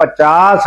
50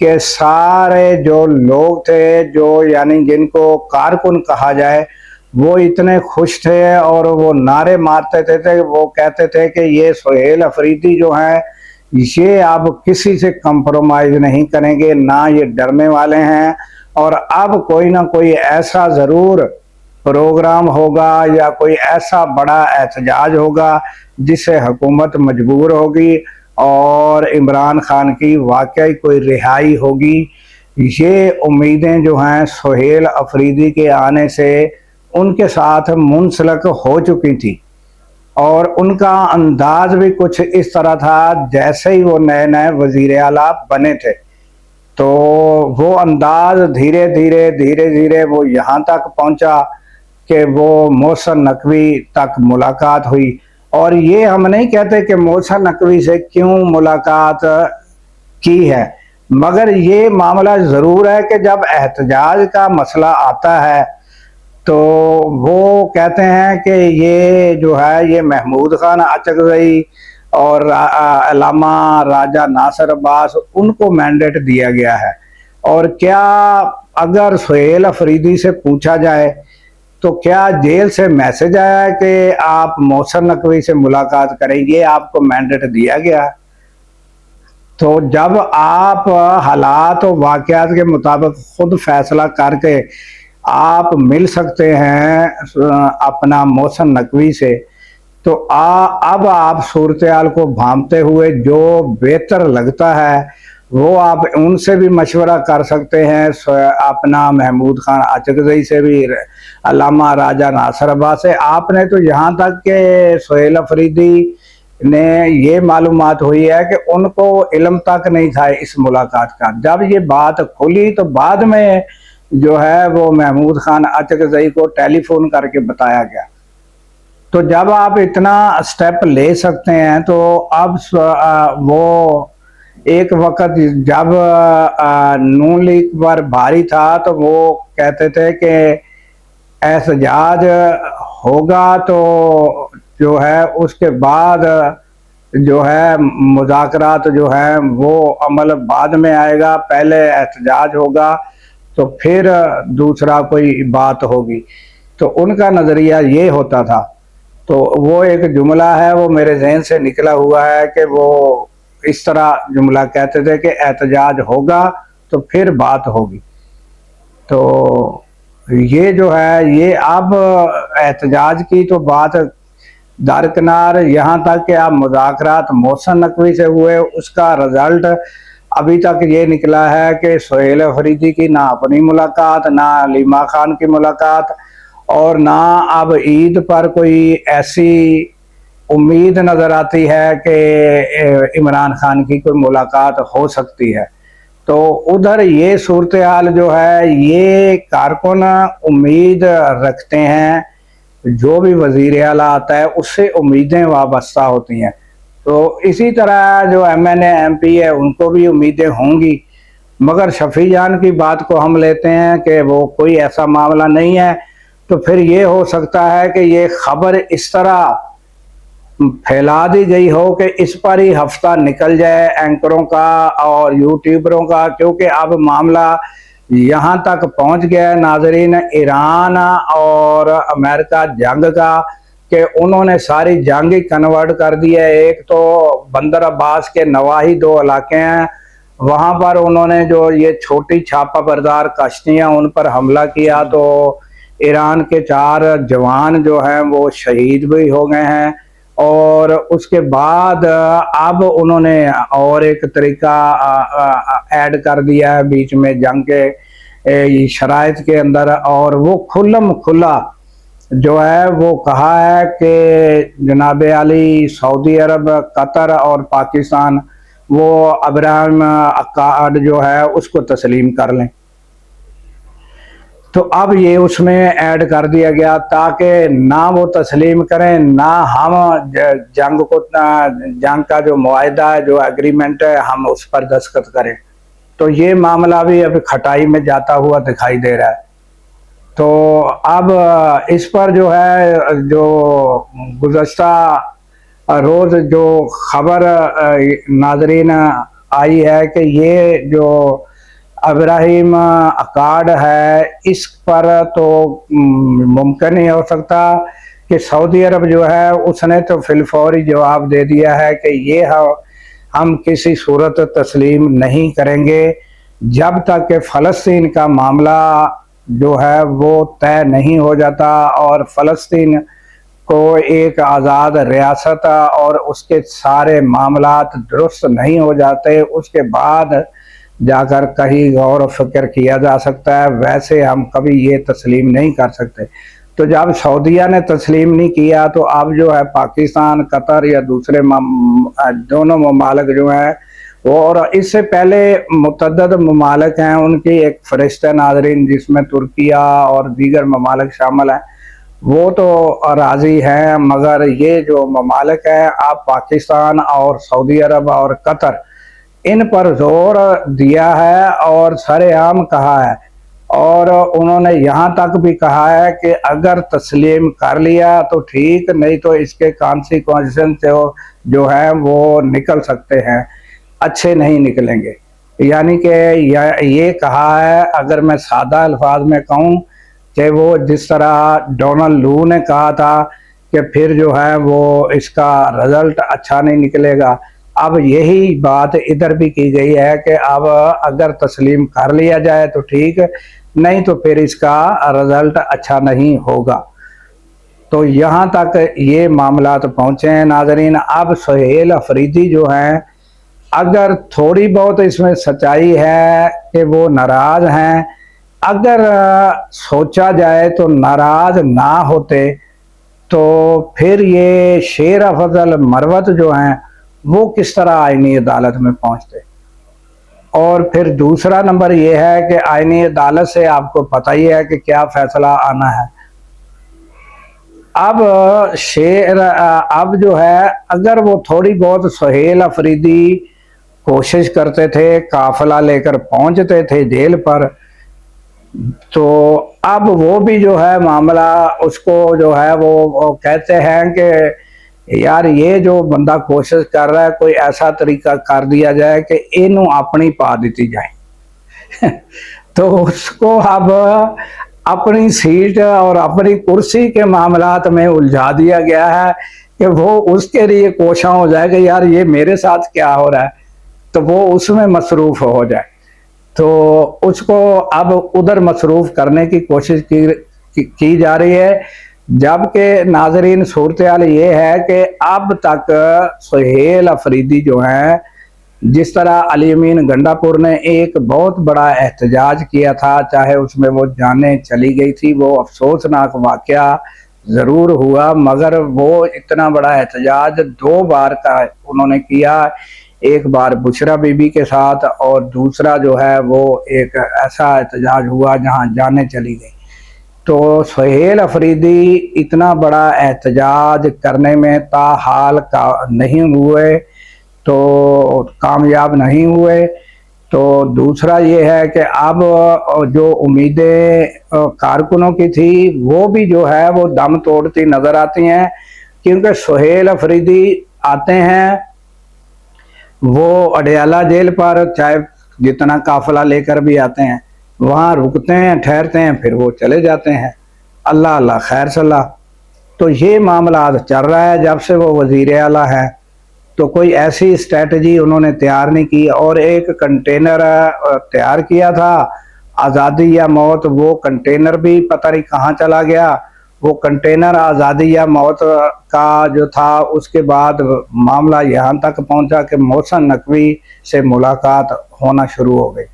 کہ سارے جو لوگ تھے جو یعنی جن کو کارکن کہا جائے وہ اتنے خوش تھے اور وہ نعرے مارتے تھے، وہ کہتے تھے کہ یہ سہیل افریدی جو ہیں یہ اب کسی سے کمپرومائز نہیں کریں گے، نہ یہ ڈرنے والے ہیں، اور اب کوئی نہ کوئی ایسا ضرور پروگرام ہوگا یا کوئی ایسا بڑا احتجاج ہوگا جس سے حکومت مجبور ہوگی اور عمران خان کی واقعی کوئی رہائی ہوگی۔ یہ امیدیں جو ہیں سہیل افریدی کے آنے سے ان کے ساتھ منسلک ہو چکی تھی، اور ان کا انداز بھی کچھ اس طرح تھا جیسے ہی وہ نئے نئے وزیر اعلیٰ بنے تھے، تو وہ انداز دھیرے دھیرے وہ یہاں تک پہنچا کہ وہ محسن نقوی تک ملاقات ہوئی۔ اور یہ ہم نہیں کہتے کہ محسن نقوی سے کیوں ملاقات کی ہے، مگر یہ معاملہ ضرور ہے کہ جب احتجاج کا مسئلہ آتا ہے تو وہ کہتے ہیں کہ یہ جو ہے یہ محمود خان اچکزئی اور علامہ راجہ ناصر عباس ان کو مینڈیٹ دیا گیا ہے۔ اور کیا اگر سہیل افریدی سے پوچھا جائے تو کیا جیل سے میسج آیا ہے کہ آپ محسن نقوی سے ملاقات کریں، یہ آپ کو مینڈیٹ دیا گیا؟ تو جب آپ حالات و واقعات کے مطابق خود فیصلہ کر کے آپ مل سکتے ہیں اپنا محسن نقوی سے، تو اب آپ صورتحال کو بھانپتے ہوئے جو بہتر لگتا ہے وہ آپ ان سے بھی مشورہ کر سکتے ہیں، اپنا محمود خان اچکزئی سے بھی، علامہ راجہ ناصر عباس سے۔ آپ نے تو یہاں تک کہ سہیل افریدی نے یہ معلومات ہوئی ہے کہ ان کو علم تک نہیں تھا اس ملاقات کا، جب یہ بات کھلی تو بعد میں جو ہے وہ محمود خان اچکزئی کو ٹیلی فون کر کے بتایا گیا۔ تو جب آپ اتنا سٹیپ لے سکتے ہیں تو اب وہ ایک وقت جب نون لیگ پر بھاری تھا تو وہ کہتے تھے کہ احتجاج ہوگا تو جو ہے اس کے بعد جو ہے مذاکرات جو ہیں وہ عمل بعد میں آئے گا، پہلے احتجاج ہوگا تو پھر دوسرا کوئی بات ہوگی۔ تو ان کا نظریہ یہ ہوتا تھا۔ تو وہ ایک جملہ ہے وہ میرے ذہن سے نکلا ہوا ہے کہ وہ اس طرح جملہ کہتے تھے کہ احتجاج ہوگا تو پھر بات ہوگی۔ تو یہ جو ہے یہ اب احتجاج کی تو بات درکنار، یہاں تک کہ اب مذاکرات محسن نقوی سے ہوئے، اس کا رزلٹ ابھی تک یہ نکلا ہے کہ سہیل افریدی کی نہ اپنی ملاقات، نہ علیمہ خان کی ملاقات، اور نہ اب عید پر کوئی ایسی امید نظر آتی ہے کہ عمران خان کی کوئی ملاقات ہو سکتی ہے۔ تو ادھر یہ صورتحال جو ہے یہ کارکن امید رکھتے ہیں، جو بھی وزیر اعلیٰ آتا ہے اس سے امیدیں وابستہ ہوتی ہیں۔ تو اسی طرح جو M N A M P ہے ان کو بھی امیدیں ہوں گی، مگر شفیع جان کی بات کو ہم لیتے ہیں کہ وہ کوئی ایسا معاملہ نہیں ہے، تو پھر یہ ہو سکتا ہے کہ یہ خبر اس طرح پھیلا دی گئی ہو کہ اس پر ہی ہفتہ نکل جائے اینکروں کا اور یوٹیوبروں کا، کیونکہ اب معاملہ یہاں تک پہنچ گیا ہے ناظرین ایران اور امریکہ جنگ کا، کہ انہوں نے ساری جنگ ہی کنورٹ کر دی ہے۔ ایک تو بندر عباس کے نواحی 2 علاقے ہیں، وہاں پر انہوں نے جو یہ چھوٹی چھاپہ بردار کشتیاں ان پر حملہ کیا، تو ایران کے 4 جوان جو ہیں وہ شہید بھی ہو گئے ہیں، اور اس کے بعد اب انہوں نے اور ایک طریقہ ایڈ کر دیا ہے بیچ میں جنگ کے شرائط کے اندر، اور وہ کھلم کھلا جو ہے وہ کہا ہے کہ جناب علی سعودی عرب، قطر اور پاکستان وہ ابراہیم اکارڈ جو ہے اس کو تسلیم کر لیں۔ تو اب یہ اس میں ایڈ کر دیا گیا تاکہ نہ وہ تسلیم کریں، نہ ہم جنگ کا جو معاہدہ ہے، جو ایگریمنٹ ہے، ہم اس پر دستخط کریں۔ تو یہ معاملہ بھی اب کھٹائی میں جاتا ہوا دکھائی دے رہا ہے۔ تو اب اس پر جو ہے جو گزشتہ روز جو خبر ناظرین آئی ہے کہ یہ جو ابراہیم اکارڈ ہے اس پر تو ممکن نہیں ہو سکتا کہ سعودی عرب جو ہے اس نے تو فی الفوری جواب دے دیا ہے کہ یہ ہم کسی صورت تسلیم نہیں کریں گے جب تک کہ فلسطین کا معاملہ جو ہے وہ طے نہیں ہو جاتا اور فلسطین کو ایک آزاد ریاست اور اس کے سارے معاملات درست نہیں ہو جاتے، اس کے بعد جا کر کہیں غور و فکر کیا جا سکتا ہے۔ ویسے ہم کبھی یہ تسلیم نہیں کر سکتے۔ تو جب سعودیہ نے تسلیم نہیں کیا تو اب جو ہے پاکستان، قطر یا دوسرے دونوں ممالک جو ہیں وہ، اور اس سے پہلے متعدد ممالک ہیں ان کی ایک فہرست ہے ناظرین جس میں ترکیہ اور دیگر ممالک شامل ہیں، وہ تو راضی ہیں، مگر یہ جو ممالک ہیں اب پاکستان اور سعودی عرب اور قطر ان پر زور دیا ہے اور سر عام کہا ہے، اور انہوں نے یہاں تک بھی کہا ہے کہ اگر تسلیم کر لیا تو ٹھیک، نہیں تو اس کے کانسیکوینسز جو ہیں وہ نکل سکتے ہیں، اچھے نہیں نکلیں گے۔ یعنی کہ یہ کہا ہے، اگر میں سادہ الفاظ میں کہوں کہ وہ جس طرح ڈونلڈ لو نے کہا تھا کہ پھر جو ہے وہ اس کا رزلٹ اچھا نہیں نکلے گا، اب یہی بات ادھر بھی کی گئی ہے کہ اب اگر تسلیم کر لیا جائے تو ٹھیک، نہیں تو پھر اس کا رزلٹ اچھا نہیں ہوگا۔ تو یہاں تک یہ معاملات پہنچے ہیں ناظرین۔ اب سہیل افریدی جو ہیں، اگر تھوڑی بہت اس میں سچائی ہے کہ وہ ناراض ہیں، اگر سوچا جائے تو ناراض نہ ہوتے تو پھر یہ شیر افضل مروت جو ہیں وہ کس طرح آئینی عدالت میں پہنچتے۔ اور پھر دوسرا نمبر یہ ہے کہ آئینی عدالت سے آپ کو پتہ ہی ہے کہ کیا فیصلہ آنا ہے۔ اب جو ہے اگر وہ تھوڑی بہت سہیل افریدی کوشش کرتے تھے، قافلہ لے کر پہنچتے تھے جیل پر، تو اب وہ بھی جو ہے معاملہ اس کو جو ہے وہ کہتے ہیں کہ یار یہ جو بندہ کوشش کر رہا ہے کوئی ایسا طریقہ کر دیا جائے کہ انہوں اپنی پا دیتی جائے تو اس کو اب اپنی سیٹ اور اپنی کرسی کے معاملات میں الجھا دیا گیا ہے کہ وہ اس کے لیے کوشاں ہو جائے کہ یار یہ میرے ساتھ کیا ہو رہا ہے، تو وہ اس میں مصروف ہو جائے، تو اس کو اب ادھر مصروف کرنے کی کوشش کی جا رہی ہے۔ جبکہ ناظرین صورتحال یہ ہے کہ اب تک سہیل افریدی جو ہیں، جس طرح علی امین گنڈا پور نے ایک بہت بڑا احتجاج کیا تھا، چاہے اس میں وہ جانیں چلی گئی تھی، وہ افسوسناک واقعہ ضرور ہوا، مگر وہ اتنا بڑا احتجاج دو بار کا انہوں نے کیا، ایک بار بشرا بی بی کے ساتھ اور دوسرا جو ہے وہ ایک ایسا احتجاج ہوا جہاں جانیں چلی گئی۔ تو سہیل افریدی اتنا بڑا احتجاج کرنے میں تاحال نہیں ہوئے، تو کامیاب نہیں ہوئے۔ تو دوسرا یہ ہے کہ اب جو امیدیں کارکنوں کی تھی وہ بھی جو ہے وہ دم توڑتی نظر آتی ہیں، کیونکہ سہیل افریدی آتے ہیں وہ اڈیالہ جیل پر، چاہے جتنا قافلہ لے کر بھی آتے ہیں، وہاں رکتے ہیں، ٹھہرتے ہیں، پھر وہ چلے جاتے ہیں، اللہ اللہ خیر صلاح۔ تو یہ معاملات چل رہا ہے جب سے وہ وزیر اعلیٰ ہے، تو کوئی ایسی اسٹریٹجی انہوں نے تیار نہیں کی، اور ایک کنٹینر تیار کیا تھا آزادی یا موت، وہ کنٹینر بھی پتہ نہیں کہاں چلا گیا۔ وہ کنٹینر آزادی یا موت کا جو تھا، اس کے بعد معاملہ یہاں تک پہنچا کہ محسن نقوی سے ملاقات ہونا شروع ہو گئی۔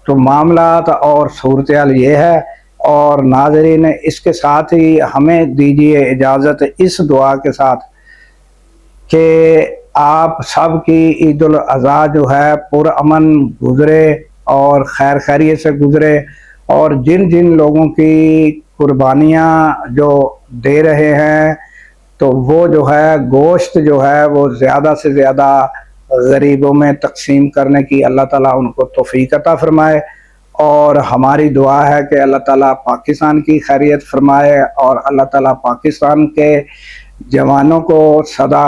تو معاملات اور صورتحال یہ ہے۔ اور ناظرین اس کے ساتھ ہی ہمیں دیجیے اجازت اس دعا کے ساتھ کہ آپ سب کی عید الاضحیٰ جو ہے پرامن گزرے اور خیر خیریت سے گزرے، اور جن جن لوگوں کی قربانیاں جو دے رہے ہیں تو وہ جو ہے گوشت جو ہے وہ زیادہ سے زیادہ غریبوں میں تقسیم کرنے کی اللہ تعالیٰ ان کو توفیق عطا فرمائے، اور ہماری دعا ہے کہ اللہ تعالیٰ پاکستان کی خیریت فرمائے، اور اللہ تعالیٰ پاکستان کے جوانوں کو سدا